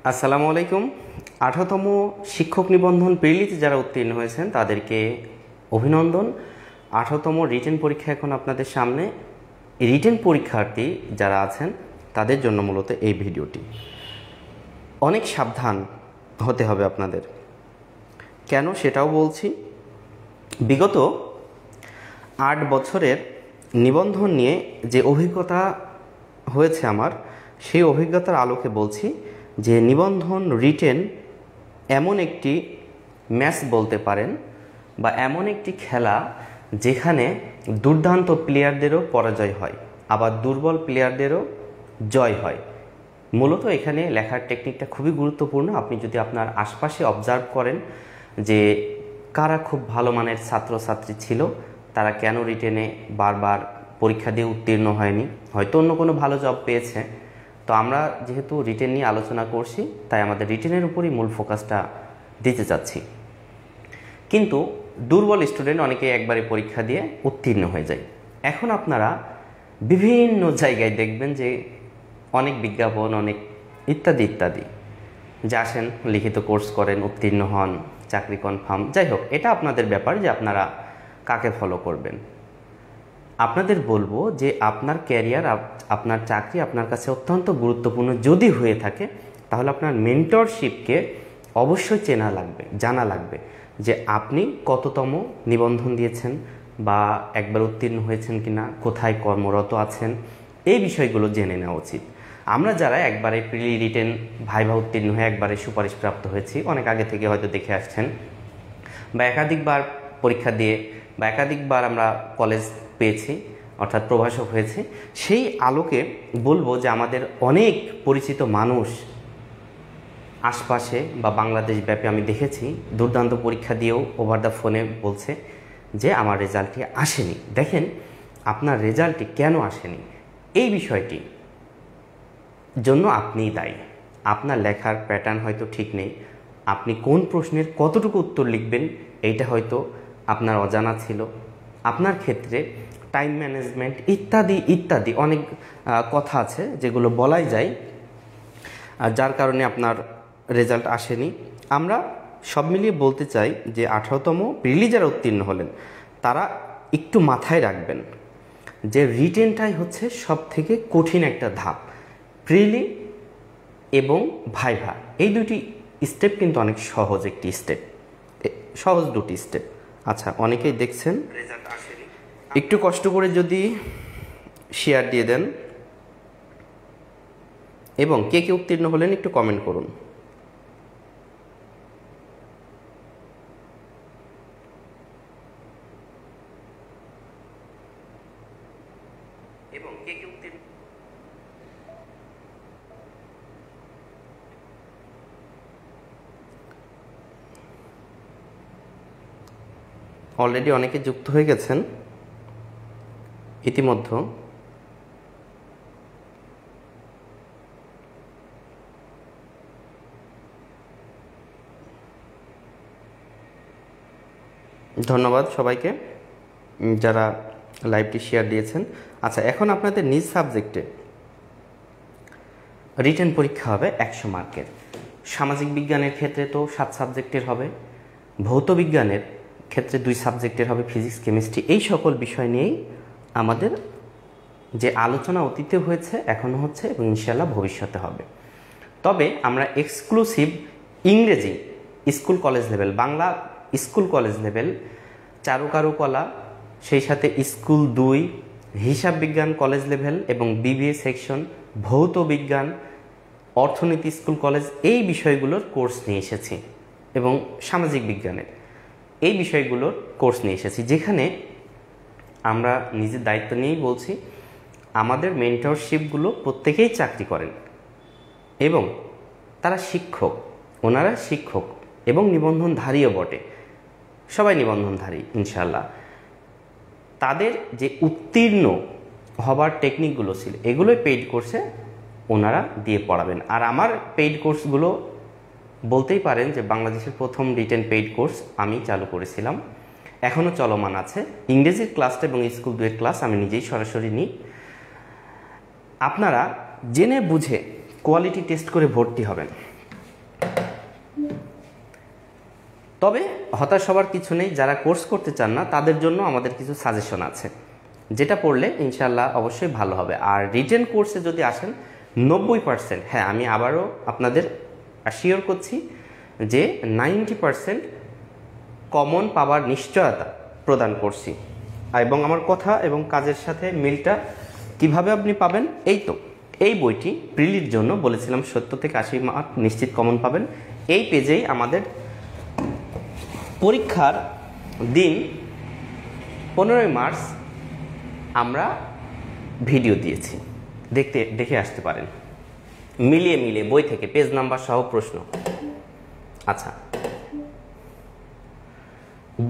আসসালামু আলাইকুম। 18তম শিক্ষক নিবন্ধন প্রিলিতে যারা উত্তীর্ণ হয়েছেন তাদেরকে অভিনন্দন। 18তম রিটেন পরীক্ষা এখন আপনাদের সামনে। রিটেন পরীক্ষার্থী যারা আছেন তাদের জন্য মূলত এই ভিডিওটি। অনেক সাবধান হতে হবে আপনাদের। কেন সেটাও বলছি। বিগত 8 বছরের নিবন্ধন নিয়ে যে অভিজ্ঞতা হয়েছে আমার, সেই অভিজ্ঞতার আলোকে বলছি যে নিবন্ধন রিটেন এমন একটি ম্যাচ বলতে পারেন বা এমন একটি খেলা যেখানে দুর্দান্ত প্লেয়ারদেরও পরাজয় হয়, আবার দুর্বল প্লেয়ারদেরও জয় হয়। মূলত এখানে লেখার টেকনিকটা খুবই গুরুত্বপূর্ণ। আপনি যদি আপনার আশপাশে অবজার্ভ করেন যে কারা খুব ভালো মানের ছাত্রছাত্রী ছিল, তারা কেন রিটেনে বারবার পরীক্ষা দিয়ে উত্তীর্ণ হয়নি, হয়তো অন্য কোনো ভালো জব পেয়েছে। তো আমরা যেহেতু রিটেন নিয়ে আলোচনা করছি, তাই আমাদের রিটেনের উপরই মূল ফোকাসটা দিতে চাচ্ছি। কিন্তু দুর্বল স্টুডেন্ট অনেকে একবারে পরীক্ষা দিয়ে উত্তীর্ণ হয়ে যায়। এখন আপনারা বিভিন্ন জায়গায় দেখবেন যে অনেক বিজ্ঞাপন, অনেক ইত্যাদি ইত্যাদি, যে আসেন লিখিত কোর্স করেন, উত্তীর্ণ হন, চাকরি কনফার্ম। যাই হোক, এটা আপনাদের ব্যাপার যে আপনারা কাকে ফলো করবেন। আপনাদের বলবো যে আপনার ক্যারিয়ার, আপনার চাকরি আপনার কাছে অত্যন্ত গুরুত্বপূর্ণ যদি হয়ে থাকে, তাহলে আপনার মেন্টরশিপকে অবশ্যই জানা লাগবে যে আপনি কততম নিবন্ধন দিয়েছেন বা একবার উত্তীর্ণ হয়েছেন কিনা, কোথায় কর্মরত আছেন, এই বিষয়গুলো জেনে নেওয়া উচিত। আমরা যারা একবারে প্রিলি রিটেন ভাইভা উত্তীর্ণ হয়ে একবারে সুপারিশপ্রাপ্ত হয়েছি, অনেক আগে থেকে হয়তো দেখে আসছেন, বা একাধিকবার পরীক্ষা দিয়ে বা একাধিকবার আমরা কলেজ পেয়েছি, অর্থাৎ প্রভাষক হয়েছে, সেই আলোকে বলবো যে আমাদের অনেক পরিচিত মানুষ আশপাশে বা বাংলাদেশ ব্যাপী আমি দেখেছি দুর্দান্ত পরীক্ষা দিয়েও ওভার দ্য ফোনে বলছে যে আমার রেজাল্টটি আসেনি। দেখেন, আপনার রেজাল্টটি কেন আসেনি এই বিষয়টি জন্য আপনিই দায়ী। আপনার লেখার প্যাটার্ন হয়তো ঠিক নেই, আপনি কোন প্রশ্নের কতটুকু উত্তর লিখবেন এইটা হয়তো আপনার অজানা ছিল, আপনার ক্ষেত্রে টাইম ম্যানেজমেন্ট ইত্যাদি ইত্যাদি অনেক কথা আছে যেগুলো বলাই যায়, যার কারণে আপনার রেজাল্ট আসেনি। আমরা সব মিলিয়ে বলতে চাই যে 18তম প্রিলি যারা উত্তীর্ণ হলেন তারা একটু মাথায় রাখবেন যে রিটেনটাই হচ্ছে সব থেকে কঠিন একটা ধাপ। প্রিলি এবং ভাইভা এই দুটি স্টেপ কিন্তু অনেক সহজ একটি স্টেপ, সহজ দুটি স্টেপ। আচ্ছা, অনেকেই দেখছেন, একটু কষ্ট করে যদি শেয়ার দিয়ে দেন এবং কে কে উত্তীর্ণ হলেন একটু কমেন্ট করুন। অলরেডি অনেকে যুক্ত হয়ে গেছেন ইতিমধ্যে। ধন্যবাদ সবাইকে যারা লাইভটি শেয়ার দিয়েছেন। আচ্ছা, এখন আপনাদের নিজ সাবজেক্টে রিটেন পরীক্ষা হবে 100 মার্কের। সামাজিক বিজ্ঞানের ক্ষেত্রে তো 7 সাবজেক্টের হবে, ভৌত বিজ্ঞানের ক্ষেত্রে 2 সাবজেক্টের হবে, ফিজিক্স কেমিস্ট্রি। এই সকল বিষয় নিয়েই আমাদের যে আলোচনা অতীতে হয়েছে, এখনও হচ্ছে এবং ইনশাআল্লাহ ভবিষ্যতে হবে। তবে আমরা এক্সক্লুসিভ ইংরেজি school college level, Bangla school college level, চারুকারুকলা, সেই সাথে স্কুল 2, হিসাব বিজ্ঞান কলেজ লেভেল এবং বিবিএ সেকশন, ভৌত বিজ্ঞান, অর্থনীতি স্কুল কলেজ, এই বিষয়গুলোর কোর্স নিয়ে এসেছি এবং সামাজিক বিজ্ঞানের এই বিষয়গুলোর কোর্স নিয়ে এসেছি, যেখানে আমরা নিজের দায়িত্ব নিয়েই বলছি আমাদের মেন্টরশিপগুলো প্রত্যেকেই চাকরি করেন এবং তারা শিক্ষক, ওনারা শিক্ষক এবং নিবন্ধনধারীও বটে, সবাই নিবন্ধনধারী ইনশাল্লাহ। তাদের যে উত্তীর্ণ হবার টেকনিকগুলো ছিল এগুলোই পেইড কোর্সে ওনারা দিয়ে পড়াবেন। আর আমার পেইড কোর্সগুলো বলতেই পারেন যে বাংলাদেশের প্রথম রিটেন পেইড কোর্স আমি চালু করেছিলাম, এখনও চলমান আছে। ইংরেজির ক্লাসটা এবং স্কুল 2 ক্লাস আমি নিজেই সরাসরি নিই। আপনারা জেনে বুঝে কোয়ালিটি টেস্ট করে ভর্তি হবেন। তবে হতাশ হওয়ার কিছু নেই, যারা কোর্স করতে চান না তাদের জন্য আমাদের কিছু সাজেশন আছে, যেটা পড়লে ইনশাল্লাহ অবশ্যই ভালো হবে। আর রিটেন কোর্সে যদি আসেন 90%, হ্যাঁ আমি আবারও আপনাদের অ্যাসিওর করছি যে 90% কমন পাওয়ার নিশ্চয়তা প্রদান করছি। এবং আমার কথা এবং কাজের সাথে মিলটা কিভাবে আপনি পাবেন, এই বইটি প্রিলির জন্য বলেছিলাম 70 থেকে 80 মার্ক নিশ্চিত কমন পাবেন। এই পেজেই আমাদের পরীক্ষার দিন 15 মার্চ আমরা ভিডিও দিয়েছি, দেখে আসতে পারেন, মিলিয়ে বই থেকে পেজ নাম্বার সহ প্রশ্ন। আচ্ছা,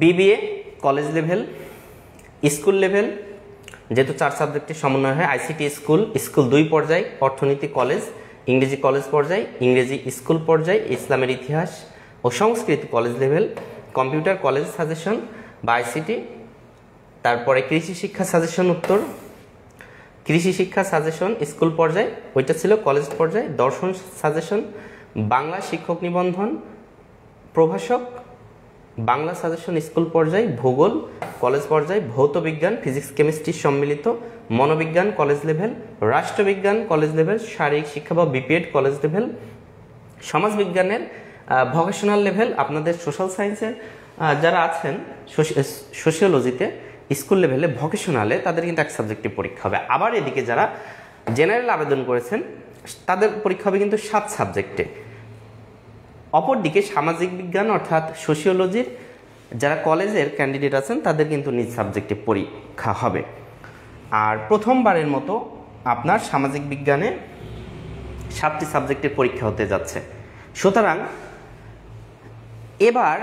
BBA college level, school level, যেহেতু 4 সাবজেক্টের সমন্বয় হয়, আইসিটি স্কুল 2 পর্যায়, অর্থনীতি কলেজ, ইংরেজি কলেজ পর্যায়, ইংরেজি স্কুল পর্যায়, ইসলামের ইতিহাস ও সংস্কৃতি college level, computer college suggestion বা আইসিটি, তারপরে কৃষি শিক্ষা সাজেশন উত্তর, কৃষি শিক্ষা সাজেশন স্কুল পর্যায়, ওইটা ছিল কলেজ পর্যায়ে, দর্শন সাজেশন, বাংলা শিক্ষক নিবন্ধন, প্রভাষক বাংলা সাজেশন স্কুল পর্যায়ে, ভূগোল কলেজ পর্যায়ে, ভৌত বিজ্ঞান ফিজিক্স কেমিস্ট্রি সম্মিলিত, মনোবিজ্ঞান কলেজ লেভেল, রাষ্ট্রবিজ্ঞান কলেজ লেভেল, শারীরিক শিক্ষা বা বিপিএড কলেজ লেভেল, সমাজবিজ্ঞানের ভোকেশনাল লেভেল, আপনাদের সোশ্যাল সায়েন্সের যারা আছেন সোশিওলজিতে স্কুল লেভেলে ভোকেশনালে তাদের কিন্তু এক সাবজেক্টিভ পরীক্ষা হবে। আবার এদিকে যারা জেনারেল আবেদন করেছেন তাদের পরীক্ষা হবে কিন্তু 7 সাবজেক্টে। অপরদিকে সামাজিক বিজ্ঞান অর্থাৎ সোশিওলজির যারা কলেজের ক্যান্ডিডেট আছেন তাদের কিন্তু নিজ সাবজেক্টিভ পরীক্ষা হবে। আর প্রথমবারের মতো আপনার সামাজিক বিজ্ঞানে 7টি সাবজেক্টের পরীক্ষা হতে যাচ্ছে। সুতরাং এবার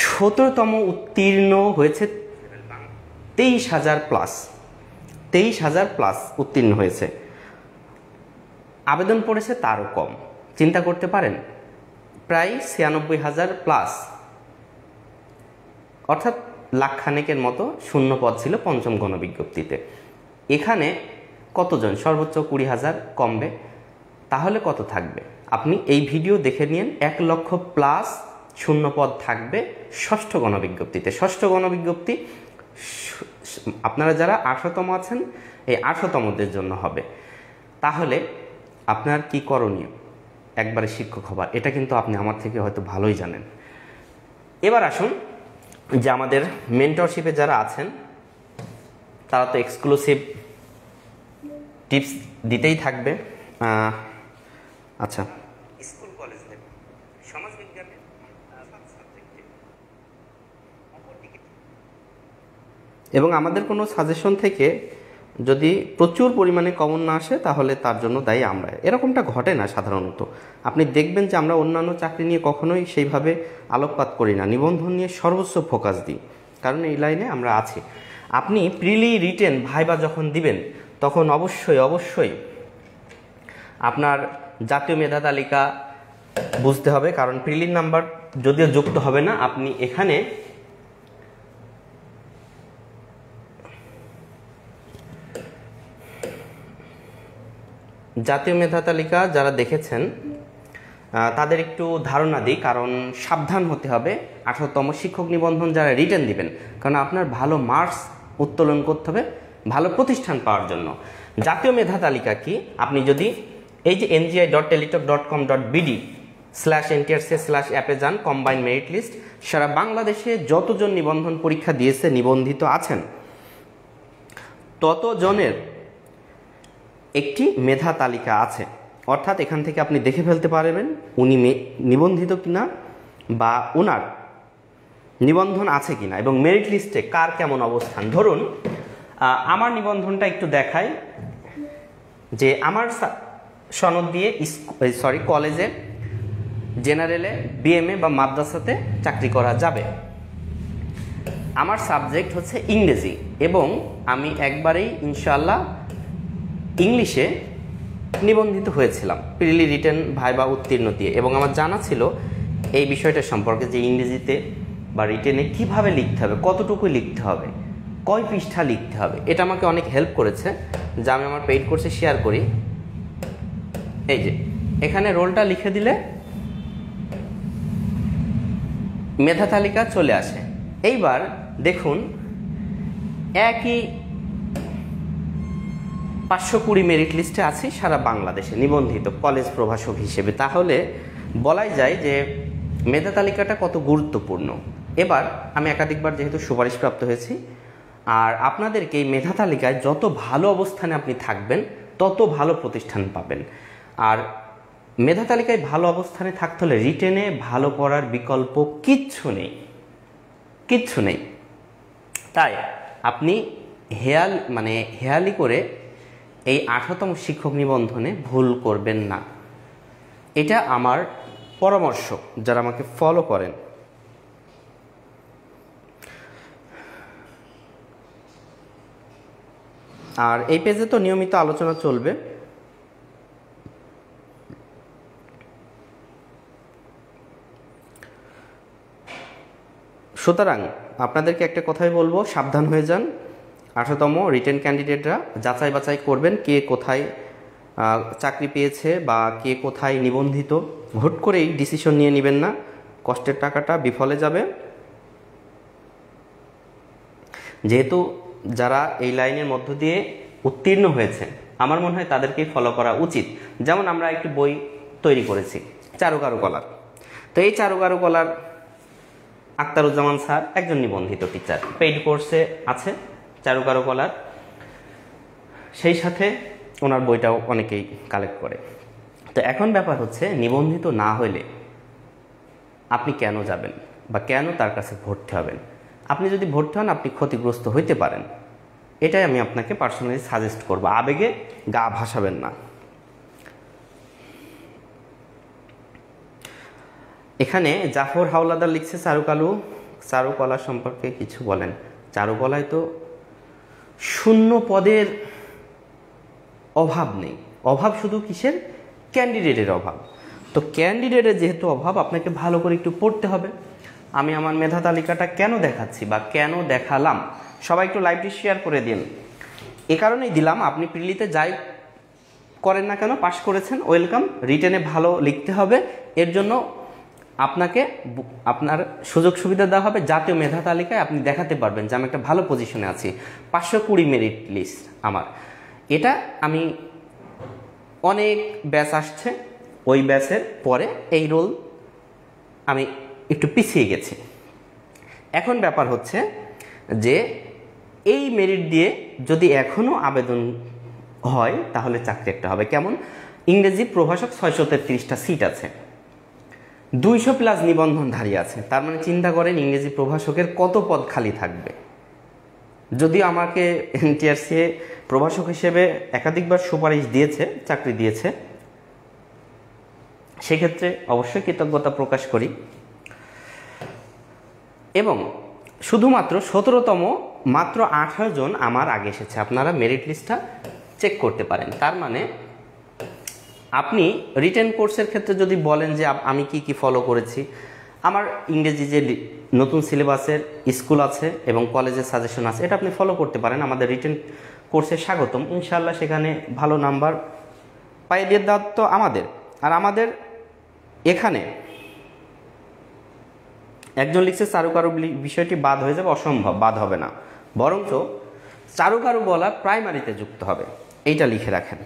17তম উত্তীর্ণ হয়েছে 23,000 প্লাস উত্তীর্ণ হয়েছে। আবেদন পড়েছে তারও কম, চিন্তা করতে পারেন, প্রায় 96,000 প্লাস, অর্থাৎ লাখখানেকের মতো শূন্য পদ ছিল পঞ্চম গণবিজ্ঞপ্তিতে। এখানে কতজন, সর্বোচ্চ 20,000 কমবে, তাহলে কত থাকবে? আপনি এই ভিডিও দেখে নিন, 1 লক্ষ প্লাস শূন্য পদ থাকবে ষষ্ঠ গণবিজ্ঞপ্তিতে। ষষ্ঠ গণবিজ্ঞপ্তি আপনারা যারা 18তম আছেন এই 18তমদের জন্য হবে। তাহলে আপনার কি করণীয়? একবারে শিক্ষক হবার, এটা কিন্তু আপনি আমার থেকে হয়তো ভালোই জানেন। এবার আসুন যে আমাদের মেন্টরশিপে যারা আছেন তারা তো এক্সক্লুসিভ টিপস দিতেই থাকবে। আচ্ছা, স্কুল কলেজ লেভেল সমাজবিজ্ঞানের সাবজেক্টে এবং আমাদের কোনো সাজেশন থেকে যদি প্রচুর পরিমাণে কমন না আসে তাহলে তার জন্য দায়ী আমরা। এরকমটা ঘটে না সাধারণত। আপনি দেখবেন যে আমরা অন্যান্য চাকরি নিয়ে কখনোই সেইভাবে আলোকপাত করি না, নিবন্ধন নিয়ে সর্বোচ্চ ফোকাস দিই, কারণ এই লাইনে আমরা আছি। আপনি প্রিলি রিটেন ভাইবা যখন দিবেন তখন অবশ্যই আপনার জাতীয় মেধা তালিকা বুঝতে হবে, কারণ প্রিলির নাম্বার যদিও যুক্ত হবে না, আপনি এখানে জাতীয় মেধা তালিকা যারা দেখেছেন তাদের একটু ধারণা দিই, কারণ সাবধান হতে হবে 18তম শিক্ষক নিবন্ধন যারা রিটেন দিবেন, কারণ আপনার ভালো মার্কস উত্তোলন করতে হবে ভালো প্রতিষ্ঠান পাওয়ার জন্য। জাতীয় মেধা তালিকা কি, আপনি যদি এই যে ngi.teletalk.com.bd/ntrc/অ্যাপে যান, কম্বাইন মেরিট লিস্ট, সারা বাংলাদেশে যতজন নিবন্ধন পরীক্ষা দিয়েছে নিবন্ধিত আছেন ততজনের একটি মেধা তালিকা আছে। অর্থাৎ এখান থেকে আপনি দেখে ফেলতে পারবেন উনি নিবন্ধিত কিনা বা ওনার নিবন্ধন আছে কিনা এবং মেরিট লিস্টে কার কেমন অবস্থান। ধরুন আমার নিবন্ধনটা একটু দেখাই যে আমার সনদ দিয়ে কলেজে জেনারেলে বিএমএ বা মাদ্রাসাতে চাকরি করা যাবে। আমার সাবজেক্ট হচ্ছে ইংরেজি এবং আমি একবারেই ইনশাআল্লাহ ইংলিশে নিবন্ধিত হয়েছিলাম প্রিলি রিটেন ভাইবা উত্তীর্ণ দিয়ে, এবং আমার জানা ছিল এই বিষয়টা সম্পর্কে যে ইংরেজিতে বা রিটেনে কিভাবে লিখতে হবে, কতটুকু লিখতে হবে, কয় পৃষ্ঠা লিখতে হবে। এটা আমাকে অনেক হেল্প করেছে, যা আমি আমার পেইড কোর্সে শেয়ার করি। এই যে এখানে রোলটা লিখে দিলে মেধা তালিকা চলে আসে। এইবার দেখুন একই 520 মেরিট লিস্টে আছি সারা বাংলাদেশে নিবন্ধিত কলেজ প্রভাষক হিসেবে। তাহলে বলাই যায় যে মেধা তালিকাটা কত গুরুত্বপূর্ণ। এবার আমি একাধিকবার যেহেতু সুপারিশপ্রাপ্ত হয়েছি, আর আপনাদেরকে এই মেধা তালিকায় যত ভালো অবস্থানে আপনি থাকবেন তত ভালো প্রতিষ্ঠান পাবেন। আর মেধা তালিকায় ভালো অবস্থানে থাকতে হলে রিটেনে ভালো করার বিকল্প কিচ্ছু নেই। তাই আপনি হেয়ালি করে এই 18তম শিক্ষক নিবন্ধনে ভুল করবেন না, এটা আমার পরামর্শ যারা আমাকে ফলো করেন। আর এই পেজে তো নিয়মিত আলোচনা চলবে। সুতরাং আপনাদেরকে একটা কথাই বলবো, সাবধান হয়ে যান। 18তম রিটেন ক্যান্ডিডেটরা যাচাই বাছাই করবেন কে কোথায় চাকরি পেয়েছে বা কে কোথায় নিবন্ধিত। হুট করেই ডিসিশন নিয়ে নেবেন না, কষ্টের টাকাটা বিফলে যাবে। যেহেতু যারা এই লাইনের মধ্য দিয়ে উত্তীর্ণ হয়েছে আমার মনে হয় তাদেরকেই ফলো করা উচিত। যেমন আমরা একটি বই তৈরি করেছি চারুকারুকলার, তো এই চারুকারুকলার আক্তারুজ্জামান স্যার একজন নিবন্ধিত টিচার, পেইড কোর্সে আছে চারুকারুকলার, সেই সাথে ওনার বইটাও অনেকেই কালেক্ট করে। তো এখন ব্যাপার হচ্ছে নিবন্ধিত না হলে আপনি কেন যাবেন বা কেন তার কাছে ভর্তি হবেন? আপনি যদি ভর্তি হন আপনি ক্ষতিগ্রস্ত হইতে পারেন, এটাই আমি আপনাকে পার্সোনালি সাজেস্ট করব। আবেগে গা ভাসাবেন না। এখানে জাফর হাওলাদার লিখছে চারুকলা সম্পর্কে কিছু বলেন। চারুকলায় তো শূন্য পদের অভাব নেই, অভাব শুধু কিসের? ক্যান্ডিডেটের অভাব। তো ক্যান্ডিডেটের যেহেতু অভাব আপনাকে ভালো করে একটু পড়তে হবে। আমি আমার মেধা তালিকাটা কেন দেখাচ্ছি বা কেন দেখালাম, সবাই একটু লাইভটি শেয়ার করে দিন। এ কারণেই দিলাম, আপনি প্রিলিতে যাই করেন না কেন পাশ করেছেন, ওয়েলকাম। রিটেনে ভালো লিখতে হবে, এর জন্য আপনাকে আপনার সুযোগ সুবিধা দেওয়া হবে। জাতীয় মেধা তালিকায় আপনি দেখাতে পারবেন যে আমি একটা ভালো পজিশনে আছি, 520 মেরিট লিস্ট আমার। এটা আমি অনেক ব্যাচ আসছে, ওই ব্যাচের পরে এই রোল আমি একটু পিছিয়ে গেছি। এখন ব্যাপার হচ্ছে যে এই মেরিট দিয়ে যদি এখনও আবেদন হয় তাহলে চাকরি একটা হবে। কেমন? ইংরেজি প্রভাষক 633টা সিট আছে, 200+ নিবন্ধনধারী আছে। তার মানে চিন্তা করেন ইংরেজি প্রভাষকের কত পদ খালি থাকবে। যদিও আমাকে এনটিআরসি প্রভাষক হিসেবে একাধিকবার সুপারিশ দিয়েছে, চাকরি দিয়েছে, সেক্ষেত্রে অবশ্যই কৃতজ্ঞতা প্রকাশ করি। এবং শুধুমাত্র 17তম মাত্র 18 জন আমার আগে এসেছে, আপনারা মেরিট লিস্টটা চেক করতে পারেন। তার মানে আপনি রিটেন কোর্সের ক্ষেত্রে যদি বলেন যে আমি কি ফলো করেছি, আমার ইংরেজি যে নতুন সিলেবাসের স্কুল আছে এবং কলেজের সাজেশন আছে, এটা আপনি ফলো করতে পারেন। আমাদের রিটেন কোর্সে স্বাগতম, ইনশাআল্লাহ সেখানে ভালো নাম্বার পাইয়ে দিয়ে দেওয়া তো আমাদের। আর আমাদের এখানে একজন লিখছে চারুকারু বিষয়টি বাদ হয়ে যাবে, অসম্ভব, বাদ হবে না, বরঞ্চ চারুকারু বলা প্রাইমারিতে যুক্ত হবে, এইটা লিখে রাখেন।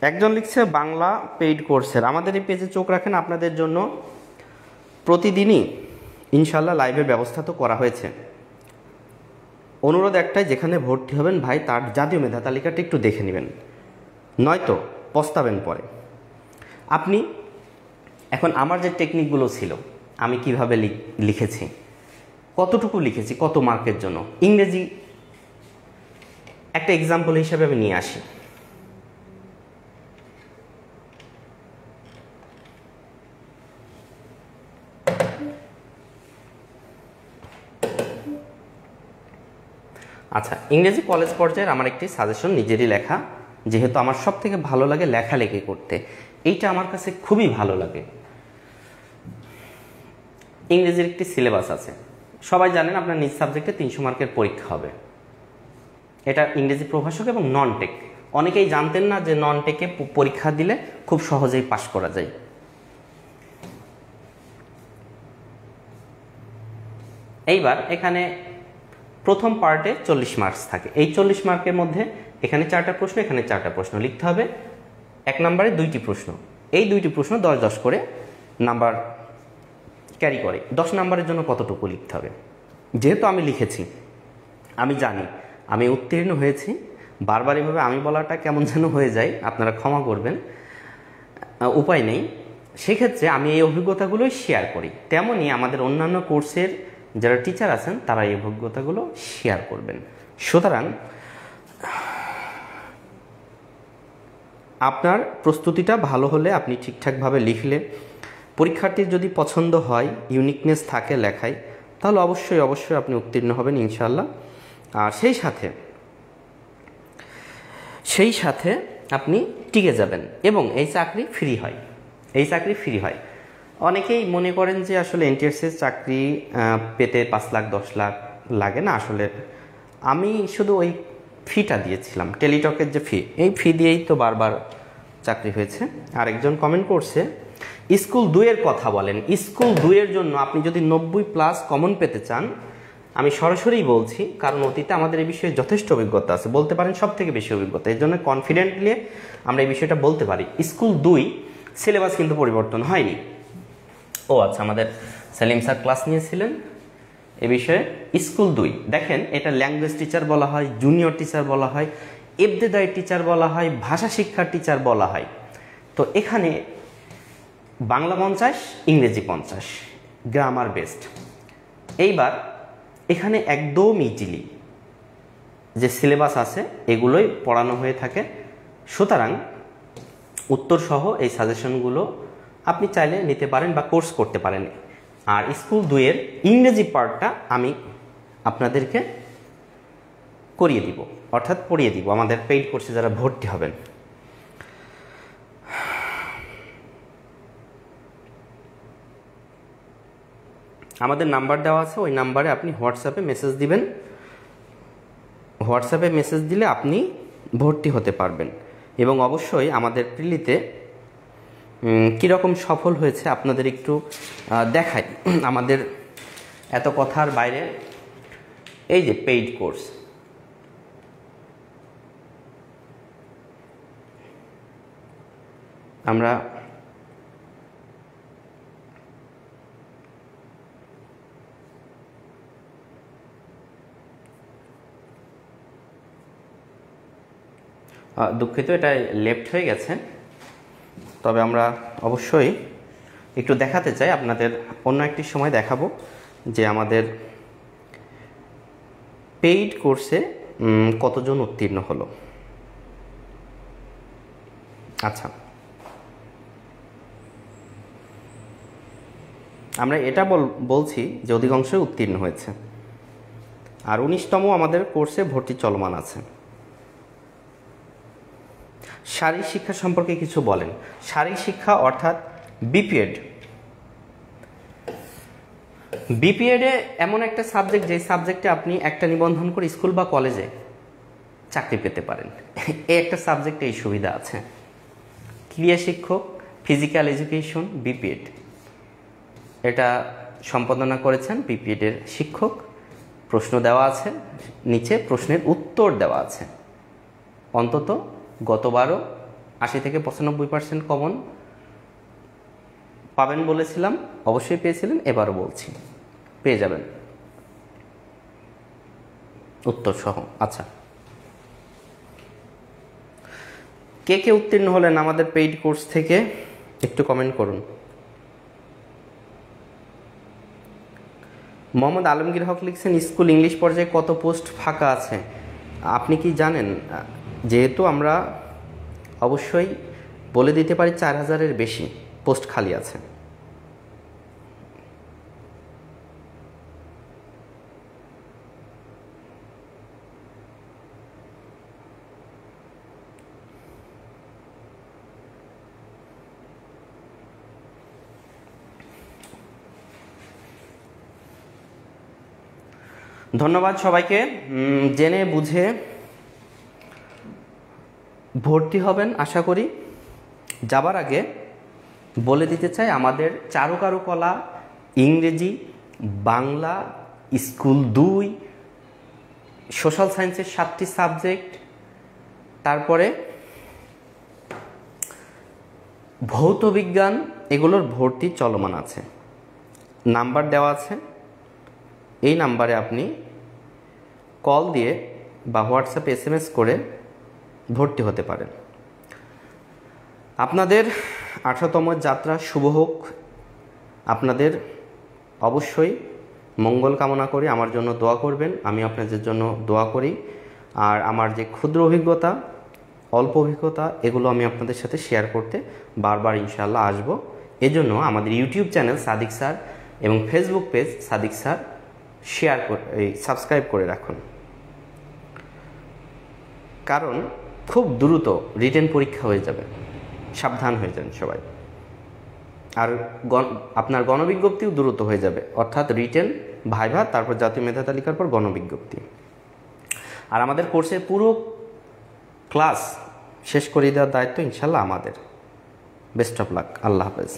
একজন লিখছে বাংলা পেইড কোর্সের। আমাদের এই পেজে চোখ রাখেন, আপনাদের জন্য প্রতিদিনই ইনশাল্লাহ লাইভের ব্যবস্থা তো করা হয়েছে। অনুরোধ একটাই, যেখানে ভর্তি হবেন ভাই তার জাতীয় মেধা তালিকাটা একটু দেখে নেবেন, নয়তো পস্তাবেন পরে। আপনি এখন আমার যে টেকনিকগুলো ছিল, আমি কিভাবে লিখেছি, কতটুকু লিখেছি, কত মার্কের জন্য, ইংরেজি একটা এক্সাম্পল হিসেবে আমি নিয়ে আসি। আচ্ছা, ইংরেজি কলেজ পর্যায়ের আমার একটি সাজেশন নিজেরই লেখা, যেহেতু আমার সব থেকে ভালো লাগে লেখালেখি করতে, এইটা আমার কাছে খুবই ভালো লাগে। ইংরেজির একটি সিলেবাস আছে, সবাই জানেন আপনার নিজ সাবজেক্টে 300 মার্কের পরীক্ষা হবে। এটা ইংরেজি প্রভাষক এবং নন টেক। অনেকেই জানতেন না যে নন টেকে পরীক্ষা দিলে খুব সহজেই পাশ করা যায়। এইবার এখানে প্রথম পার্টে 40 মার্কস থাকে। এই 40 মার্কের মধ্যে এখানে 4টা প্রশ্ন, এখানে 4টা প্রশ্ন লিখতে হবে। 1 নম্বরে 2টি প্রশ্ন, এই 2টি প্রশ্ন 10-10 করে নাম্বার ক্যারি করে। 10 নম্বরের জন্য কতটুকু লিখতে হবে? যেহেতু আমি লিখেছি, আমি জানি আমি উত্তীর্ণ হয়েছি, বারবার এভাবে আমি বলাটা কেমন যেন হয়ে যায়, আপনারা ক্ষমা করবেন, উপায় নেই। সেক্ষেত্রে আমি এই অভিজ্ঞতাগুলোই শেয়ার করি। তেমনই আমাদের অন্যান্য কোর্সের যারা টিচার আছেন তারা এই অভিজ্ঞতাগুলো শেয়ার করবেন। সুতরাং আপনার প্রস্তুতিটা ভালো হলে, আপনি ঠিকঠাকভাবে লিখলে, পরীক্ষার্থীর যদি পছন্দ হয়, ইউনিকনেস থাকে লেখায়, তাহলে অবশ্যই অবশ্যই আপনি উত্তীর্ণ হবেন ইনশাআল্লাহ। আর সেই সাথে আপনি টিকে যাবেন এবং এই চাকরি ফ্রি হয়, এই চাকরি ফ্রি হয়। অনেকেই মনে করেন যে আসলে এনটিআরসির চাকরি পেতে 5 লাখ 10 লাখ লাগে না। আসলে আমি শুধু ওই ফিটা দিয়েছিলাম, টেলিটকের যে ফি, এই ফি দিয়েই তো বারবার চাকরি হয়েছে। আরেকজন কমেন্ট করছে স্কুল 2-এর কথা বলেন। স্কুল 2-এর জন্য আপনি যদি 90+ কমন পেতে চান, আমি সরাসরি বলছি, কারণ অতীতে আমাদের এই বিষয়ে যথেষ্ট অভিজ্ঞতা আছে, বলতে পারেন সব থেকে বেশি অভিজ্ঞতা, এর জন্য কনফিডেন্টলি আমরা এই বিষয়টা বলতে পারি। স্কুল 2 সিলেবাস কিন্তু পরিবর্তন হয়নি। ও আচ্ছা, আমাদের সেলিম স্যার ক্লাস নিয়েছিলেন এ বিষয়ে। স্কুল 2 দেখেন, এটা ল্যাঙ্গুয়েজ টিচার বলা হয়, জুনিয়র টিচার বলা হয়, ইবতেদায়ী টিচার বলা হয়, ভাষা শিক্ষার টিচার বলা হয়। তো এখানে বাংলা 50, ইংরেজি 50, গ্রামার বেস্ট। এইবার এখানে একদম ইজিলি যে সিলেবাস আছে এগুলোই পড়ানো হয়ে থাকে। সুতরাং উত্তর সহ এই সাজেশনগুলো আপনি চাইলে নিতে পারেন বা কোর্স করতে পারেন। আর স্কুল 2-এর ইংরেজি পার্টটা আমি আপনাদেরকে করিয়ে দিব, অর্থাৎ পড়িয়ে দিব আমাদের পেইড কোর্সে যারা ভর্তি হবেন। আমাদের নাম্বার দেওয়া আছে, ওই নাম্বারে আপনি হোয়াটসঅ্যাপে মেসেজ দিবেন। হোয়াটসঅ্যাপে মেসেজ দিলে আপনি ভর্তি হতে পারবেন। এবং অবশ্যই আমাদের প্রিলিতে কীরকম সফল হয়েছে আপনাদের একটু দেখাই। আমাদের এত কথার বাইরে এই যে পেইড কোর্স, আমরা দুঃখিত, এটা লেফট হয়ে গেছে, তবে আমরা অবশ্যই একটু দেখাতে চাই আপনাদের। অন্য একটি সময় দেখাবো যে আমাদের পেইড কোর্সে কতজন উত্তীর্ণ হলো। আচ্ছা, আমরা এটা বলছি যে অধিকাংশই উত্তীর্ণ হয়েছে। আর 19তম আমাদের কোর্সে ভর্তি চলমান আছে। শারীরিক শিক্ষা সম্পর্কে কিছু বলেন। শারীরিক শিক্ষা অর্থাৎ বিপিএড। বিপিএডে এমন একটা সাবজেক্ট, যে সাবজেক্টে আপনি একটা নিবন্ধন করে স্কুল বা কলেজে চাকরি পেতে পারেন। এই একটা সাবজেক্টে এই সুবিধা আছে। ক্রিয়া শিক্ষক, ফিজিক্যাল এডুকেশন, বিপিএড, এটা সম্পাদনা করেছেন বিপিএডের শিক্ষক। প্রশ্ন দেওয়া আছে, নিচে প্রশ্নের উত্তর দেওয়া আছে। অন্তত গতবারও 80 থেকে 95% কমন পাবেন বলেছিলাম, অবশ্যই পেয়েছিলেন, এবারও বলছি পেয়ে যাবেন উত্তর সহ। আচ্ছা, কে কে উত্তীর্ণ হলেন আমাদের পেইড কোর্স থেকে একটু কমেন্ট করুন। মোহাম্মদ আলমগীর হক লিখছেন, স্কুল ইংলিশ পর্যায়ে কত পোস্ট ফাঁকা আছে আপনি কি জানেন? যেহেতু আমরা অবশ্যই বলে দিতে পারি 4000-এর বেশি পোস্ট খালি আছে। ধন্যবাদ সবাইকে। জেনে বুঝে ভর্তি হবেন আশা করি। যাবার আগে বলে দিতে চাই, আমাদের চারুকারুকলা, ইংরেজি, বাংলা স্কুল 2, সোশ্যাল সায়েন্সের 7টি সাবজেক্ট, তারপরে ভৌত বিজ্ঞান, এগুলোর ভর্তি চলমান আছে। নাম্বার দেওয়া আছে, এই নাম্বারে আপনি কল দিয়ে বা হোয়াটসঅ্যাপে SMS করে ভর্তি হতে পারেন। আপনাদের 18তম যাত্রা শুভ হোক। আপনাদের অবশ্যই মঙ্গল কামনা করি, আমার জন্য দোয়া করবেন, আমি আপনাদের জন্য দোয়া করি। আর আমার যে ক্ষুদ্র অভিজ্ঞতা, অল্প অভিজ্ঞতা, এগুলো আমি আপনাদের সাথে শেয়ার করতে বারবার ইনশাআল্লাহ আসবো। এজন্য আমাদের ইউটিউব চ্যানেল সাদিক স্যার এবং Facebook page Sadiq sir subscribe করে রাখুন। কারণ খুব দ্রুত রিটেন পরীক্ষা হয়ে যাবে, সাবধান হয়ে যান সবাই। আর আপনার গণবিজ্ঞপ্তিও দ্রুত হয়ে যাবে, অর্থাৎ রিটেন, ভাইভা, তারপর জাতীয় মেধা তালিকার পর গণবিজ্ঞপ্তি। আর আমাদের কোর্সের পুরো ক্লাস শেষ করে দেওয়ার দায়িত্ব ইনশাল্লাহ আমাদের। Best of luck. আল্লাহ হাফেজ।